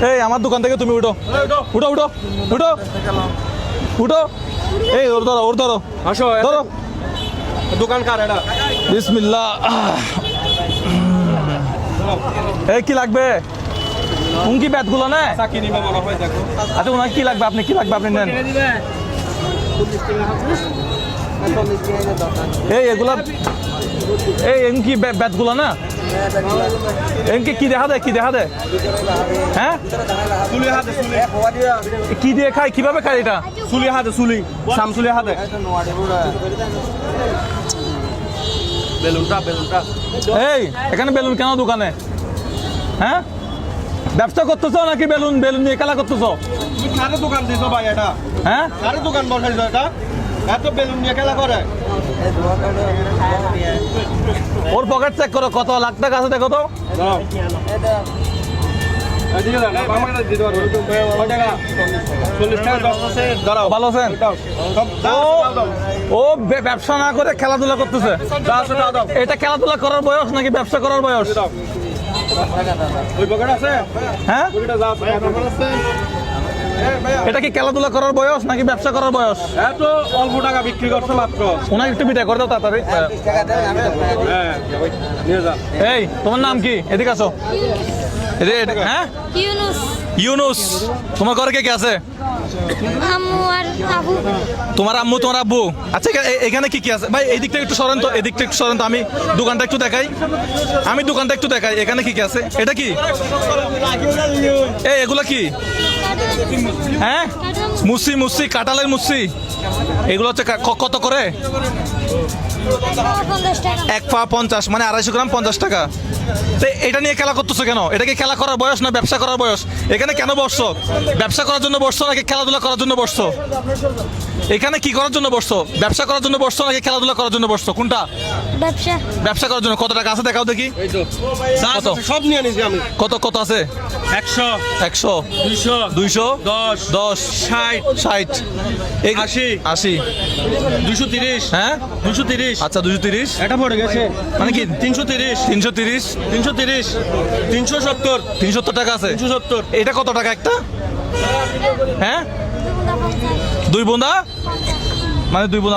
এই আমার দোকান থেকে তুমি উঠো উঠো উঠো উঠো উঠো এই ওর ধরো আসো ধরো দোকান কার এটা বিসমিল্লাহ এই কি লাগবে উনকি ব্যাটগুলো না চাকি নিবে মনে হয় দেখো আচ্ছা ওনার কি লাগবে আপনি নেন এই এগুলা এই এমকি ব্যাটগুলো না এমকি কি দেখা দেয় হ্যাঁ চুলি হাতে চুলি কি দিয়ে খায় কিভাবে খায় এটা চুলি হাতে চুলি সামচুলি হাতে বেলুনটা এই এখানে বেলুন কেন দোকানে হ্যাঁ ব্যবসা করতেছো নাকি বেলুন নিয়ে খেলা করতেছো তুমি কারে দোকান দিছো ভাই এটা হ্যাঁ কারে দোকান বসাইছো এটা এত বেলুন নিয়ে খেলা করে ওর পকেট চেক করো কত লাখ টাকা আছে দেখো তো দাও এদিকে দাও আমাকে দিতে পারো কত টাকা 40 টাকা দাও দাঁড়াও ভালো আছেন ও ব্যবসা না করে খেলাধুলা করতেছে দাও এটা খেলাধুলা করার বয়স নাকি ব্যবসা করার বয়স ওই পকেট আছে হ্যাঁ ওইটা যাও আছে এটা কি খেলাধুলা করার বয়স নাকি ব্যবসা করার বয়স এত অল্প টাকা বিক্রি করছো মাত্র ওনাকে একটু বিদায় করে দাও তাড়াতাড়ি হ্যাঁ নিয়ে যা এই তোমার নাম কি এদিকে আসো হ্যাঁ ইউনুস ইউনুস তোমার ঘরে কে কে আছে আম্মু আর আবু তোমার আম্মু তোমার আব্বু আচ্ছা এখানে কি কি আছে ভাই এই দিকটা একটু সরেন তো আমি দোকানটা একটু দেখাই এখানে কি কি আছে এটা কি এই এগুলা কি হ্যাঁ মুসি কাঁঠালের মুসি এগুলো হচ্ছে কত করে 50 টাকা এক পা 50 মানে 250 গ্রাম 50 টাকা তো এটা নিয়ে খেলা করতেছো কেন এটা কি খেলা করার বয়স না ব্যবসা করার বয়স এখানে কেন বসছো ব্যবসা করার জন্য বসছো নাকি খেলাধুলা করার জন্য বসছো এখানে কি করার জন্য বসছো ব্যবসা করার জন্য বসছো নাকি খেলাধুলা করার জন্য বসছো কোনটা ব্যবসা করার জন্য কত টাকা আছে দেখাও দেখি এই তো কত? সব নিয়ে নিছি আমি কত আছে 100 100 200 200 10 10 60 60 80 230 হ্যাঁ 230 আচ্ছা 230 এটা পড়ে গেছে মানে কি 330 330 330 370 370 টাকা আছে 370 এটা কত টাকা একটা হ্যাঁ দুই বোঁদা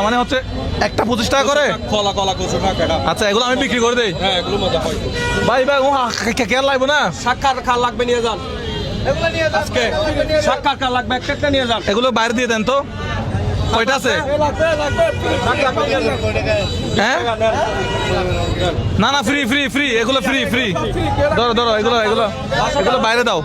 মানে হচ্ছে একটা 25 টাকা করে কলা কচু টাকা এটা আচ্ছা এগুলো আমি বিক্রি করে দেই হ্যাঁ এগুলো মজা হয় ভাই ও কেয়ার লাগবে না সাক্ষাৎ কার লাগবে নিয়ে যান আজকে সাক্ষাৎ কার লাগবে একটা নিয়ে যান এগুলো বাইরে দিয়ে দেন তো কয়টা আছে হ্যাঁ না ফ্রি এগুলো ফ্রি ধরো এগুলো বাইরে দাও